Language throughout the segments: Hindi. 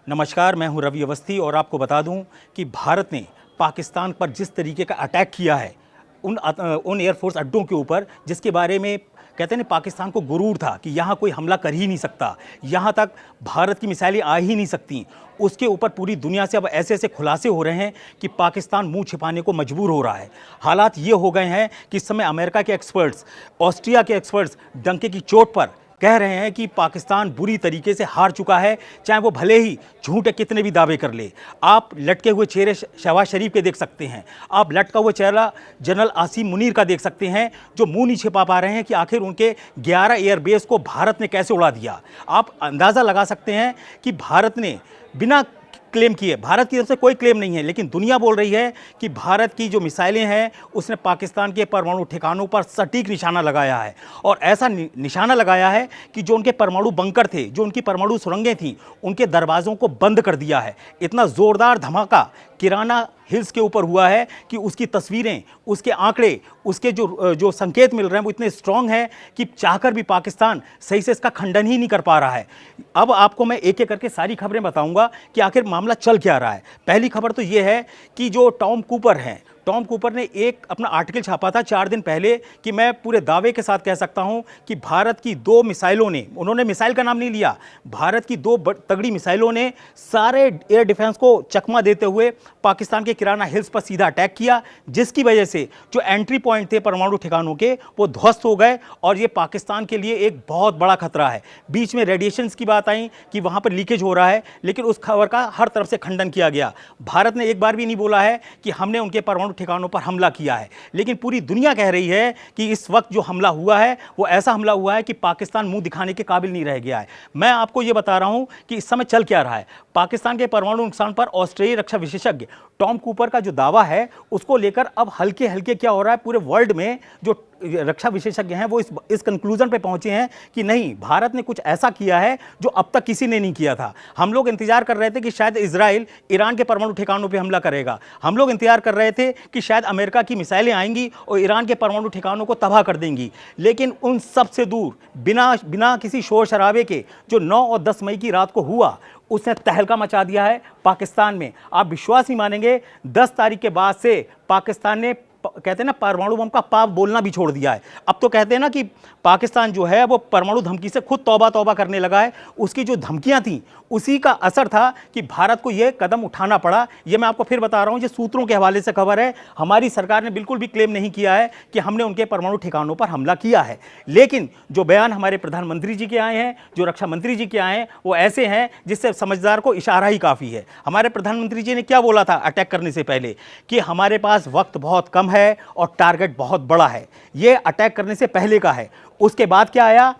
नमस्कार, मैं हूं रवि अवस्थी और आपको बता दूं कि भारत ने पाकिस्तान पर जिस तरीके का अटैक किया है उन एयरफोर्स अड्डों के ऊपर, जिसके बारे में कहते हैं ना पाकिस्तान को गुरूर था कि यहाँ कोई हमला कर ही नहीं सकता, यहाँ तक भारत की मिसाइलें आ ही नहीं सकती, उसके ऊपर पूरी दुनिया से अब ऐसे ऐसे खुलासे हो रहे हैं कि पाकिस्तान मुंह छिपाने को मजबूर हो रहा है। हालात ये हो गए हैं कि इस समय अमेरिका के एक्सपर्ट्स, ऑस्ट्रिया के एक्सपर्ट्स डंके की चोट पर कह रहे हैं कि पाकिस्तान बुरी तरीके से हार चुका है, चाहे वो भले ही झूठे कितने भी दावे कर ले। आप लटके हुए चेहरे शहबाज शरीफ के देख सकते हैं, आप लटका हुआ चेहरा जनरल आसिम मुनीर का देख सकते हैं, जो मुंह नहीं छिपा पा रहे हैं कि आखिर उनके 11 एयरबेस को भारत ने कैसे उड़ा दिया। आप अंदाज़ा लगा सकते हैं कि भारत ने बिना क्लेम किए, भारत की तरफ से कोई क्लेम नहीं है, लेकिन दुनिया बोल रही है कि भारत की जो मिसाइलें हैं उसने पाकिस्तान के परमाणु ठिकानों पर सटीक निशाना लगाया है, और ऐसा निशाना लगाया है कि जो उनके परमाणु बंकर थे, जो उनकी परमाणु सुरंगें थीं, उनके दरवाज़ों को बंद कर दिया है। इतना ज़ोरदार धमाका किराना हिल्स के ऊपर हुआ है कि उसकी तस्वीरें, उसके आंकड़े, उसके जो संकेत मिल रहे हैं वो इतने स्ट्रांग हैं कि चाहकर भी पाकिस्तान सही से इसका खंडन ही नहीं कर पा रहा है। अब आपको मैं एक एक करके सारी खबरें बताऊंगा कि आखिर मामला चल क्या रहा है। पहली खबर तो ये है कि जो टॉम कूपर हैं, टॉम कूपर ने एक अपना आर्टिकल छापा था 4 दिन पहले कि मैं पूरे दावे के साथ कह सकता हूं कि भारत की 2 मिसाइलों ने, उन्होंने मिसाइल का नाम नहीं लिया, भारत की 2 तगड़ी मिसाइलों ने सारे एयर डिफेंस को चकमा देते हुए पाकिस्तान के किराना हिल्स पर सीधा अटैक किया, जिसकी वजह से जो एंट्री पॉइंट थे परमाणु ठिकानों के वो ध्वस्त हो गए, और ये पाकिस्तान के लिए एक बहुत बड़ा खतरा है। बीच में रेडिएशंस की बात आई कि वहाँ पर लीकेज हो रहा है, लेकिन उस खबर का हर तरफ से खंडन किया गया। भारत ने एक बार भी नहीं बोला है कि हमने उनके परमाणु ठिकानों पर हमला किया है, लेकिन पूरी दुनिया कह रही है कि इस वक्त जो हमला हुआ है वो ऐसा हमला हुआ है कि पाकिस्तान मुंह दिखाने के काबिल नहीं रह गया है। मैं आपको ये बता रहा हूं कि इस समय चल क्या रहा है। पाकिस्तान के परमाणु नुकसान पर ऑस्ट्रेलियाई रक्षा विशेषज्ञ टॉम कूपर का जो दावा है उसको लेकर अब हल्के हल्के क्या हो रहा है, पूरे वर्ल्ड में जो रक्षा विशेषज्ञ हैं वो इस कंक्लूजन पे पहुंचे हैं कि नहीं, भारत ने कुछ ऐसा किया है जो अब तक किसी ने नहीं किया था। हम लोग इंतजार कर रहे थे कि शायद इजराइल ईरान के परमाणु ठिकानों पे हमला करेगा, हम लोग इंतजार कर रहे थे कि शायद अमेरिका की मिसाइलें आएंगी और ईरान के परमाणु ठिकानों को तबाह कर देंगी, लेकिन उन सब से दूर बिना किसी शोर शराबे के जो 9 और 10 मई की रात को हुआ उसने तहलका मचा दिया है पाकिस्तान में। आप विश्वास नहीं मानेंगे, 10 तारीख के बाद से पाकिस्तान ने कहते हैं ना परमाणु बम का पाप बोलना भी छोड़ दिया है। अब तो कहते हैं ना कि पाकिस्तान जो है वो परमाणु धमकी से खुद तौबा तौबा करने लगा है। उसकी जो धमकियां थी उसी का असर था कि भारत को यह कदम उठाना पड़ा। ये मैं आपको फिर बता रहा हूं, ये सूत्रों के हवाले से खबर है। हमारी सरकार ने बिल्कुल भी क्लेम नहीं किया है कि हमने उनके परमाणु ठिकानों पर हमला किया है, लेकिन जो बयान हमारे प्रधानमंत्री जी के आए हैं, जो रक्षा मंत्री जी के आए हैं, वो ऐसे हैं जिससे समझदार को इशारा ही काफ़ी है। हमारे प्रधानमंत्री जी ने क्या बोला था अटैक करने से पहले कि हमारे पास वक्त बहुत कम है और टारगेट बहुत बड़ा है। ये अटैक करने से पहले का है। उसके बाद क्या आया,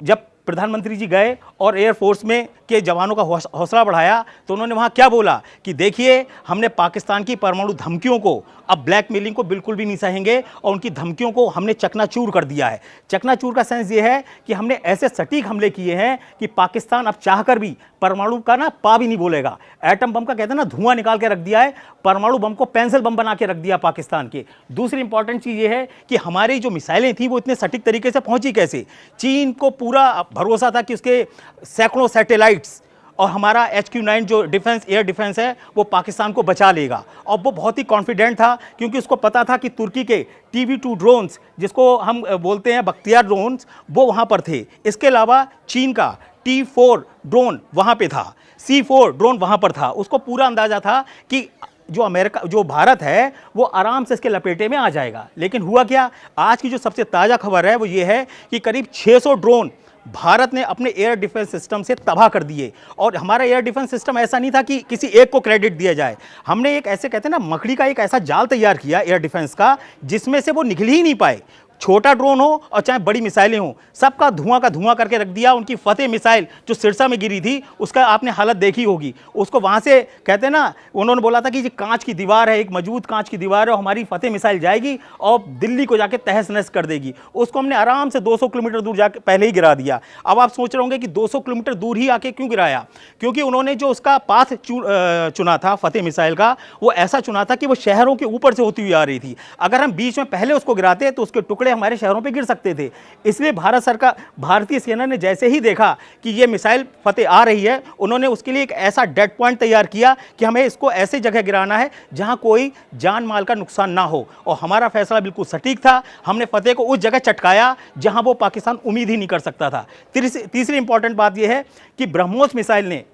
जब प्रधानमंत्री जी गए और एयरफोर्स में के जवानों का हौसला बढ़ाया तो उन्होंने वहाँ क्या बोला कि देखिए, हमने पाकिस्तान की परमाणु धमकियों को, अब ब्लैकमेलिंग को बिल्कुल भी नहीं सहेंगे और उनकी धमकियों को हमने चकनाचूर कर दिया है। चकनाचूर का सेंस ये है कि हमने ऐसे सटीक हमले किए हैं कि पाकिस्तान अब चाहकर भी परमाणु का ना पा भी नहीं बोलेगा। एटम बम का कहते हैं ना धुआं निकाल के रख दिया है, परमाणु बम को पेंसिल बम बना के रख दिया पाकिस्तान के। दूसरी इंपॉर्टेंट चीज़ ये है कि हमारी जो मिसाइलें थी वो इतने सटीक तरीके से पहुंची कैसे। चीन को पूरा भरोसा था कि उसके सैकड़ों सैटेलाइट्स और हमारा HQ-9 जो डिफेंस एयर डिफेंस है वो पाकिस्तान को बचा लेगा, और वो बहुत ही कॉन्फिडेंट था क्योंकि उसको पता था कि तुर्की के TV-2 ड्रोन्स, जिसको हम बोलते हैं बख्तियार ड्रोन्स, वो वहाँ पर थे। इसके अलावा चीन का T4 ड्रोन वहाँ पे था, C4 ड्रोन वहाँ पर था। उसको पूरा अंदाज़ा था कि जो भारत है वो आराम से इसके लपेटे में आ जाएगा। लेकिन हुआ क्या, आज की जो सबसे ताज़ा खबर है वो ये है कि करीब 600 ड्रोन भारत ने अपने एयर डिफेंस सिस्टम से तबाह कर दिए। और हमारा एयर डिफेंस सिस्टम ऐसा नहीं था कि किसी एक को क्रेडिट दिया जाए, हमने एक ऐसे कहते हैं ना मकड़ी का एक ऐसा जाल तैयार किया एयर डिफेंस का जिसमें से वो निकल ही नहीं पाए। छोटा ड्रोन हो और चाहे बड़ी मिसाइलें हों, सबका धुआं का धुआं करके रख दिया। उनकी फतेह मिसाइल जो सिरसा में गिरी थी उसका आपने हालत देखी होगी, उसको वहाँ से कहते हैं ना, उन्होंने बोला था कि ये कांच की दीवार है, एक मजबूत कांच की दीवार है, हमारी फतेह मिसाइल जाएगी और दिल्ली को जाके तहस नहस कर देगी। उसको हमने आराम से 200 किलोमीटर दूर जाके पहले ही गिरा दिया। अब आप सोच रहे होंगे कि 200 किलोमीटर दूर ही आके क्यों गिराया, क्योंकि उन्होंने जो उसका पाथ चुना था फतेह मिसाइल का, वो ऐसा चुना था कि वो शहरों के ऊपर से होती हुई आ रही थी। अगर हम बीच में पहले उसको गिराते तो उसके टुकड़े हमारे शहरों पे गिर सकते थे। इसलिए भारत सरकार, भारतीय सेना ने जैसे ही देखा कि ये मिसाइल फतेह आ रही है, उन्होंने उसके लिए एक ऐसा डेड पॉइंट तैयार किया कि हमें इसको ऐसे जगह गिराना है जहां कोई जान माल का नुकसान ना हो। और हमारा फैसला बिल्कुल सटीक था, हमने फतेह को उस जगह चटकाया जहां वो पाकिस्तान उम्मीद ही नहीं कर सकता था। तीसरी इंपॉर्टेंट बात यह है कि ब्रह्मोस मिसाइल ने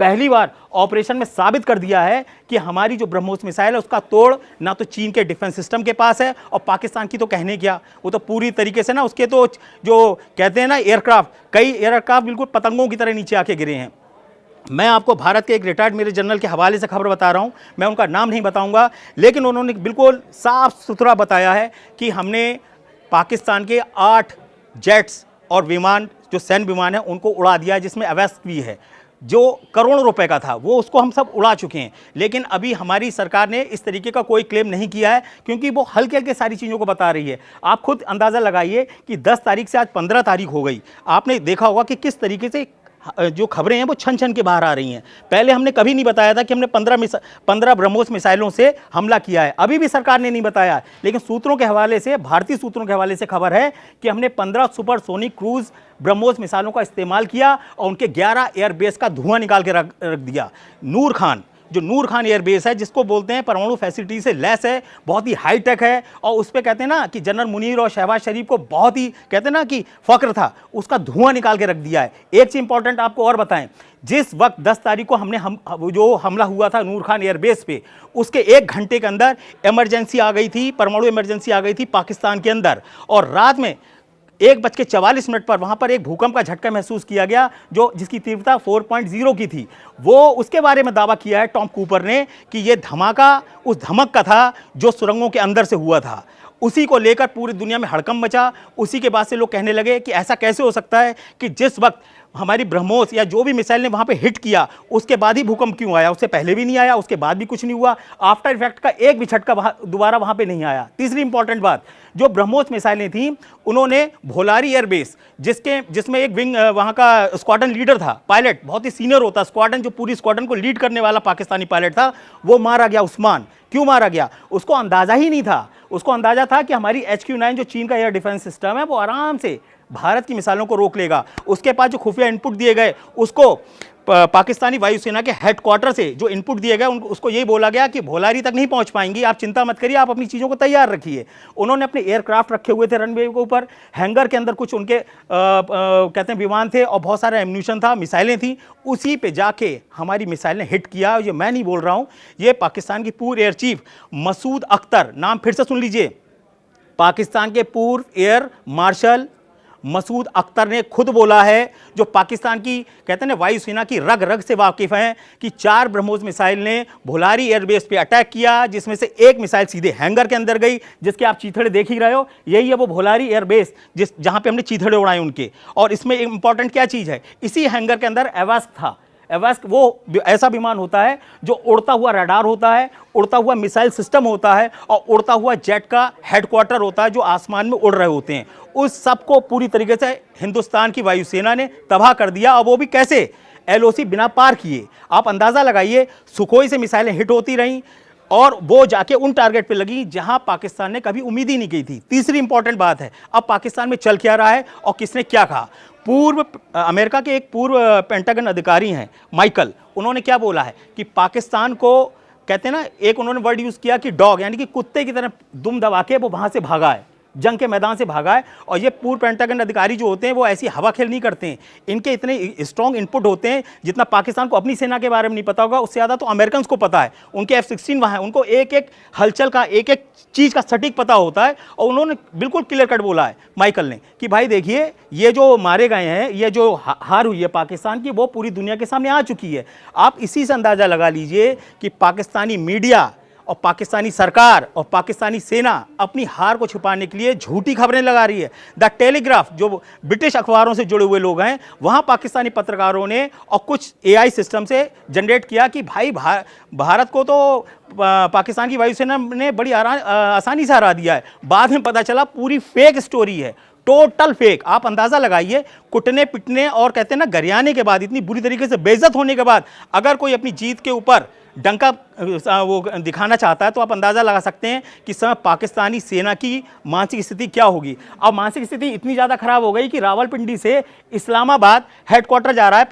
पहली बार ऑपरेशन में साबित कर दिया है कि हमारी जो ब्रह्मोस मिसाइल है उसका तोड़ ना तो चीन के डिफेंस सिस्टम के पास है, और पाकिस्तान की तो कहने क्या, वो तो पूरी तरीके से ना उसके तो जो कहते हैं ना एयरक्राफ्ट, कई एयरक्राफ्ट बिल्कुल पतंगों की तरह नीचे आके गिरे हैं। मैं आपको भारत के एक रिटायर्ड मेजर जनरल के हवाले से खबर बता रहा हूं, मैं उनका नाम नहीं बताऊंगा, लेकिन उन्होंने बिल्कुल साफ सुथरा बताया है कि हमने पाकिस्तान के 8 जेट्स और विमान, जो सैन्य विमान है, उनको उड़ा दिया, जिसमें अवैध भी है, जो करोड़ों रुपए का था, वो उसको हम सब उड़ा चुके हैं। लेकिन अभी हमारी सरकार ने इस तरीके का कोई क्लेम नहीं किया है, क्योंकि वो हल्के हल्के सारी चीज़ों को बता रही है। आप खुद अंदाज़ा लगाइए कि 10 तारीख से आज 15 तारीख हो गई, आपने देखा होगा कि किस तरीके से जो खबरें हैं वो छन छन के बाहर आ रही हैं। पहले हमने कभी नहीं बताया था कि हमने 15 ब्रह्मोस मिसाइलों से हमला किया है, अभी भी सरकार ने नहीं बताया, लेकिन सूत्रों के हवाले से, भारतीय सूत्रों के हवाले से खबर है कि हमने 15 सुपरसोनिक क्रूज ब्रह्मोस मिसाइलों का इस्तेमाल किया और उनके 11 एयरबेस का धुआं निकाल के रख दिया। नूर खान, जो नूर खान एयरबेस है, जिसको बोलते हैं परमाणु फैसिलिटी से लैस है, बहुत ही हाईटेक है, और उस पर कहते हैं ना कि जनरल मुनीर और शहबाज शरीफ को बहुत ही कहते हैं ना कि फख्र था, उसका धुआं निकाल के रख दिया है। एक चीज इंपॉर्टेंट आपको और बताएं, जिस वक्त 10 तारीख को जो हमला हुआ था नूर खान एयरबेस पे, उसके 1 घंटे के अंदर इमरजेंसी आ गई थी, परमाणु इमरजेंसी आ गई थी पाकिस्तान के अंदर, और रात में 1:44 पर वहां पर एक भूकंप का झटका महसूस किया गया, जिसकी तीव्रता 4.0 की थी। वो उसके बारे में दावा किया है टॉम कूपर ने कि यह धमाका उस धमक का था जो सुरंगों के अंदर से हुआ था। उसी को लेकर पूरी दुनिया में हड़कंप मचा। उसी के बाद से लोग कहने लगे कि ऐसा कैसे हो सकता है कि जिस वक्त हमारी ब्रह्मोस या जो भी मिसाइल ने वहां पे हिट किया, उसके बाद ही भूकंप क्यों आया, उससे पहले भी नहीं आया, उसके बाद भी कुछ नहीं हुआ, आफ्टर इफेक्ट का एक भी झटका दोबारा वहां पे नहीं आया। तीसरी इंपॉर्टेंट बात, जो ब्रह्मोस मिसाइलें थी, उन्होंने भोलारी एयरबेस, जिसमें एक विंग वहां का स्क्वाड्रन लीडर था, पायलट बहुत ही सीनियर होता, स्क्वाड्रन जो पूरी स्क्वाड्रन को लीड करने वाला पाकिस्तानी पायलट था, वो मारा गया। उस्मान क्यों मारा गया? उसको अंदाजा ही नहीं था, उसको अंदाजा था कि हमारी HQ-9 जो चीन का एयर डिफेंस सिस्टम है, वो आराम से भारत की मिसाइलों को रोक लेगा। उसके पास जो खुफिया इनपुट दिए गए, उसको पाकिस्तानी वायुसेना के हेडक्वार्टर से जो इनपुट दिए गए, उसको यही बोला गया कि भोलारी तक नहीं पहुंच पाएंगी, आप चिंता मत करिए, आप अपनी चीज़ों को तैयार रखिए। उन्होंने अपने एयरक्राफ्ट रखे हुए थे रनवे के ऊपर, हैंगर के अंदर कुछ उनके कहते हैं विमान थे, और बहुत सारा एम्यूनिशन था, मिसाइलें थी। उसी पे जाके हमारी मिसाइल ने हिट किया। ये मैं नहीं बोल रहा हूँ, ये पाकिस्तान की पूर्व एयर चीफ मसूद अख्तर, नाम फिर से सुन लीजिए, पाकिस्तान के पूर्व एयर मार्शल मसूद अख्तर ने खुद बोला है, जो पाकिस्तान की कहते हैं ना वायुसेना की रग रग से वाकिफ हैं, कि 4 ब्रह्मोस मिसाइल ने भोलारी एयरबेस पे अटैक किया, जिसमें से एक मिसाइल सीधे हैंगर के अंदर गई, जिसके आप चीथड़े देख ही रहे हो। यही है वो भोलारी एयरबेस जहां पे हमने चीथड़े उड़ाए उनके। और इसमें इंपॉर्टेंट क्या चीज़ है, इसी हैंगर के अंदर एवास्क था। एवास्क वो ऐसा विमान होता है जो उड़ता हुआ रडार होता है, उड़ता हुआ मिसाइल सिस्टम होता है, और उड़ता हुआ जेट का हेडक्वार्टर होता है, जो आसमान में उड़ रहे होते हैं। उस सब को पूरी तरीके से हिंदुस्तान की वायुसेना ने तबाह कर दिया, और वो भी कैसे? LOC बिना पार किए। आप अंदाज़ा लगाइए, सुखोई से मिसाइलें हिट होती रहीं, और वो जाके उन टारगेट पे लगी जहां पाकिस्तान ने कभी उम्मीद ही नहीं की थी। तीसरी इंपॉर्टेंट बात है, अब पाकिस्तान में चल क्या रहा है और किसने क्या कहा। अमेरिका के एक पूर्व पेंटागन अधिकारी हैं माइकल, उन्होंने क्या बोला है कि पाकिस्तान को कहते हैं ना, एक उन्होंने वर्ड यूज़ किया कि डॉग, यानी कि कुत्ते की तरह दुम दबा के वो वहाँ से भागा है, जंग के मैदान से भागा है। और ये पूर्व पेंटागन अधिकारी जो होते हैं, वो ऐसी हवा खेल नहीं करते हैं, इनके इतने स्ट्रॉन्ग इनपुट होते हैं, जितना पाकिस्तान को अपनी सेना के बारे में नहीं पता होगा, उससे ज़्यादा तो अमेरिकन को पता है। उनके F-16 वहाँ है, उनको एक एक हलचल का, एक एक चीज़ का सटीक पता होता है। और उन्होंने बिल्कुल क्लियर कट बोला है माइकल ने कि भाई देखिए, ये जो मारे गए हैं, ये जो हार हुई है पाकिस्तान की, वो पूरी दुनिया के सामने आ चुकी है। आप इसी से अंदाज़ा लगा लीजिए कि पाकिस्तानी मीडिया और पाकिस्तानी सरकार और पाकिस्तानी सेना अपनी हार को छुपाने के लिए झूठी खबरें लगा रही है। द टेलीग्राफ, जो ब्रिटिश अखबारों से जुड़े हुए लोग हैं, वहाँ पाकिस्तानी पत्रकारों ने और कुछ AI सिस्टम से जनरेट किया कि भाई भारत को तो पाकिस्तान की वायुसेना ने बड़ी आसानी से हरा दिया है। बाद में पता चला पूरी फेक स्टोरी है, टोटल फेक। आप अंदाज़ा लगाइए, कुटने पिटने और कहते हैं ना गरियाने के बाद, इतनी बुरी तरीके से बेइज्जत होने के बाद, अगर कोई अपनी जीत के ऊपर डंका वो दिखाना चाहता है, तो आप अंदाज़ा लगा सकते हैं कि इस समय पाकिस्तानी सेना की मानसिक स्थिति क्या होगी। अब मानसिक स्थिति इतनी ज़्यादा खराब हो गई कि रावलपिंडी से इस्लामाबाद हेडक्वार्टर जा रहा है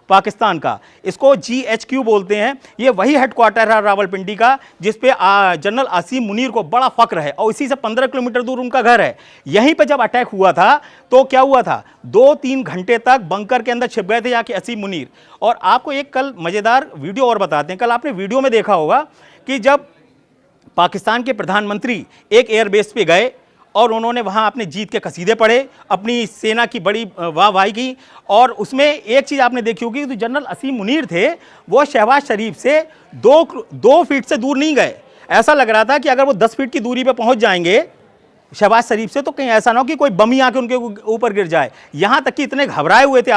पाकिस्तान का, इसको GHQ बोलते हैं। ये वही हेडक्वार्टर है रावलपिंडी का जिस पे जनरल आसिम मुनीर को बड़ा फक्र है, और इसी से 15 किलोमीटर दूर उनका घर है। यहीं पे जब अटैक हुआ था तो क्या हुआ था, 2-3 घंटे तक बंकर के अंदर छिप गए थे जाके आसिम मुनीर। और आपको एक कल मज़ेदार वीडियो और बताते हैं। कल आपने वीडियो में देखा होगा कि जब पाकिस्तान के प्रधानमंत्री एक एयरबेस पे गए और उन्होंने वहाँ अपने जीत के कसीदे पढ़े, अपनी सेना की बड़ी वाहवाही की, और उसमें एक चीज़ आपने देखी होगी, तो जनरल आसिम मुनीर थे वो शहबाज शरीफ से 2 फीट से दूर नहीं गए। ऐसा लग रहा था कि अगर वो 10 फीट की दूरी पे पहुँच जाएंगे शहबाज शरीफ से तो कहीं ऐसा ना हो कि कोई बम ही आके उनके ऊपर गिर जाए। यहाँ तक कि इतने घबराए हुए थे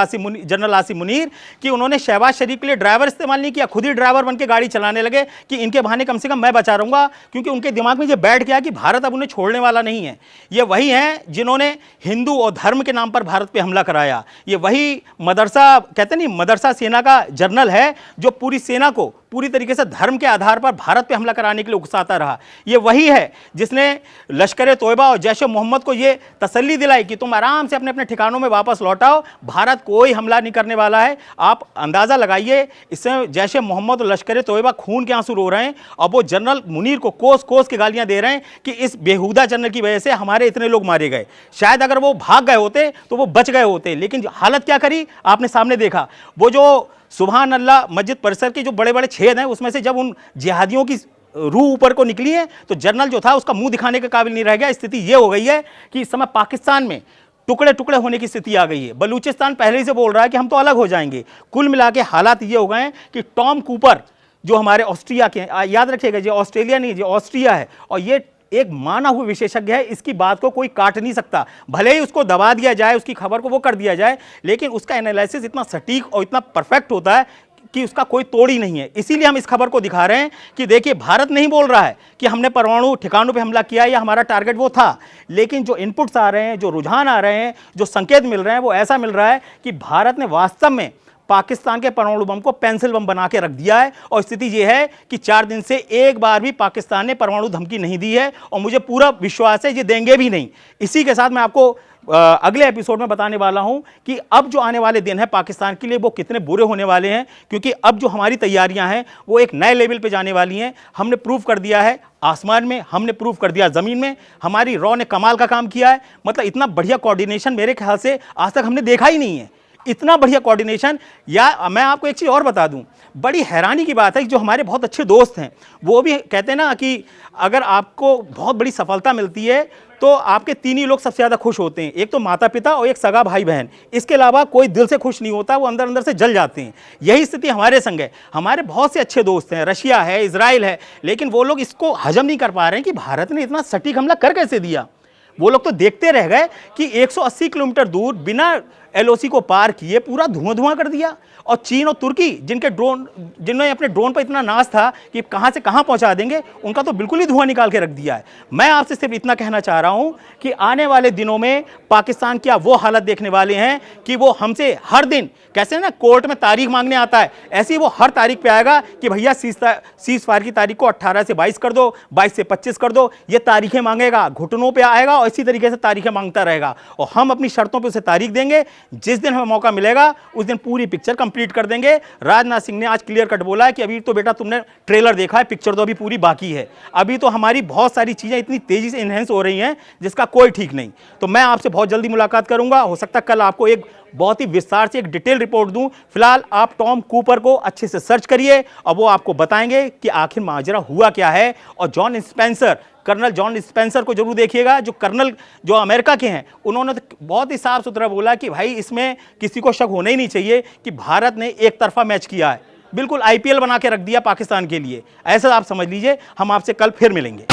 जनरल आसिम मुनीर कि उन्होंने शहबाज शरीफ के लिए ड्राइवर इस्तेमाल नहीं किया, खुद ही ड्राइवर बन के गाड़ी चलाने लगे कि इनके बहाने कम से कम मैं बचा रहूँगा, क्योंकि उनके दिमाग में ये बैठ गया कि भारत अब उन्हें छोड़ने वाला नहीं है। ये वही हैं जिन्होंने हिंदू और धर्म के नाम पर भारत पर हमला कराया। ये वही मदरसा कहते नहीं, मदरसा सेना का जनरल है जो पूरी सेना को पूरी तरीके से धर्म के आधार पर भारत पे हमला कराने के लिए उकसाता रहा। ये वही है जिसने लश्कर तोयबा और जैश ए मोहम्मद को ये तसल्ली दिलाई कि तुम आराम से अपने अपने ठिकानों में वापस लौटाओ, भारत कोई हमला नहीं करने वाला है। आप अंदाज़ा लगाइए, इससे जैश ए मोहम्मद और लश्कर तोयबा खून के आंसू रो रहे हैं, और वो जनरल मुनीर को कोस कोस के गालियाँ दे रहे हैं कि इस बेहुदा जनरल की वजह से हमारे इतने लोग मारे गए। शायद अगर वो भाग गए होते तो वो बच गए होते, लेकिन हालत क्या करी आपने सामने देखा। वो जो सुभान अल्लाह मस्जिद परिसर के जो बड़े बड़े छेद हैं उसमें से जब उन जिहादियों की रूह ऊपर को निकली है तो जनरल जो था उसका मुंह दिखाने के काबिल नहीं रह गया। स्थिति ये हो गई है कि इस समय पाकिस्तान में टुकड़े टुकड़े होने की स्थिति आ गई है। बलूचिस्तान पहले ही से बोल रहा है कि हम तो अलग हो जाएंगे। कुल मिला के हालात ये हो गए हैं कि टॉम कूपर जो हमारे ऑस्ट्रिया के हैं, याद रखिएगा ये ऑस्ट्रेलिया नहीं, ये ऑस्ट्रिया है, और ये एक माना हुआ विशेषज्ञ है, इसकी बात को कोई काट नहीं सकता। भले ही उसको दबा दिया जाए, उसकी खबर को वो कर दिया जाए, लेकिन उसका एनालिसिस इतना सटीक और इतना परफेक्ट होता है कि उसका कोई तोड़ ही नहीं है। इसीलिए हम इस खबर को दिखा रहे हैं कि देखिए, भारत नहीं बोल रहा है कि हमने परमाणु ठिकानों पे हमला किया या हमारा टारगेट वो था, लेकिन जो इनपुट्स आ रहे हैं, जो रुझान आ रहे हैं, जो संकेत मिल रहे हैं, वो ऐसा मिल रहा है कि भारत ने वास्तव में पाकिस्तान के परमाणु बम को पेंसिल बम बना के रख दिया है। और स्थिति यह है कि 4 दिन से एक बार भी पाकिस्तान ने परमाणु धमकी नहीं दी है, और मुझे पूरा विश्वास है ये देंगे भी नहीं। इसी के साथ मैं आपको अगले एपिसोड में बताने वाला हूं कि अब जो आने वाले दिन है पाकिस्तान के लिए वो कितने बुरे होने वाले हैं, क्योंकि अब जो हमारी तैयारियां हैं वो एक नए लेवल पे जाने वाली हैं। हमने प्रूव कर दिया है आसमान में, हमने प्रूव कर दिया ज़मीन में, हमारी रॉ ने कमाल का काम किया है। मतलब इतना बढ़िया कोऑर्डिनेशन मेरे ख्याल से आज तक हमने देखा ही नहीं है, इतना बढ़िया कोऑर्डिनेशन। या मैं आपको एक चीज़ और बता दूं, बड़ी हैरानी की बात है कि जो हमारे बहुत अच्छे दोस्त हैं वो भी कहते हैं ना कि अगर आपको बहुत बड़ी सफलता मिलती है तो आपके 3 ही लोग सबसे ज़्यादा खुश होते हैं, एक तो माता पिता और एक सगा भाई बहन। इसके अलावा कोई दिल से खुश नहीं होता, वो अंदर अंदर से जल जाते हैं। यही स्थिति हमारे संग है। हमारे बहुत से अच्छे दोस्त हैं, रशिया है, इजराइल है, लेकिन वो लोग इसको हजम नहीं कर पा रहे हैं कि भारत ने इतना सटीक हमला कर कैसे दिया। वो लोग तो देखते रह गए कि 180 किलोमीटर दूर बिना LOC को पार किए पूरा धुआं धुआं कर दिया। और चीन और तुर्की जिन्होंने अपने ड्रोन पर इतना नाज था कि कहां से कहां पहुंचा देंगे, उनका तो बिल्कुल ही धुआं निकाल के रख दिया है। मैं आपसे सिर्फ इतना कहना चाह रहा हूं कि आने वाले दिनों में पाकिस्तान की वो हालत देखने वाले हैं कि वो हमसे हर दिन, कैसे ना कोर्ट में तारीख मांगने आता है, ऐसे ही वो हर तारीख पे आएगा कि भैया सीज फायर की तारीख को 18 से 22 कर दो, 22 से 25 कर दो। ये तारीखें मांगेगा, घुटनों पे आएगा और इसी तरीके से तारीखें मांगता रहेगा, और हम अपनी शर्तों पे उसे तारीख देंगे। जिस दिन हमें मौका मिलेगा उस दिन पूरी पिक्चर कंप्लीट कर देंगे। राजनाथ सिंह ने आज क्लियर कट बोला है कि अभी तो बेटा तुमने ट्रेलर देखा है, पिक्चर तो अभी पूरी बाकी है। अभी तो हमारी बहुत सारी चीजें इतनी तेजी से इनहेंस हो रही हैं जिसका कोई ठीक नहीं। तो मैं आपसे बहुत जल्दी मुलाकात करूंगा, हो सकता है कल आपको एक बहुत ही विस्तार से एक डिटेल रिपोर्ट दूं। फिलहाल आप टॉम कूपर को अच्छे से सर्च करिए और वो आपको बताएंगे कि आखिर माजरा हुआ क्या है। और John Spencer, colonel John Spencer को जरूर देखिएगा, जो कर्नल जो अमेरिका के हैं, उन्होंने तो बहुत ही साफ सुथरा बोला कि भाई इसमें किसी को शक होना ही नहीं चाहिए कि भारत ने एक तरफा मैच किया है, बिल्कुल IPL बना के रख दिया पाकिस्तान के लिए। ऐसा आप समझ लीजिए। हम आपसे कल फिर मिलेंगे।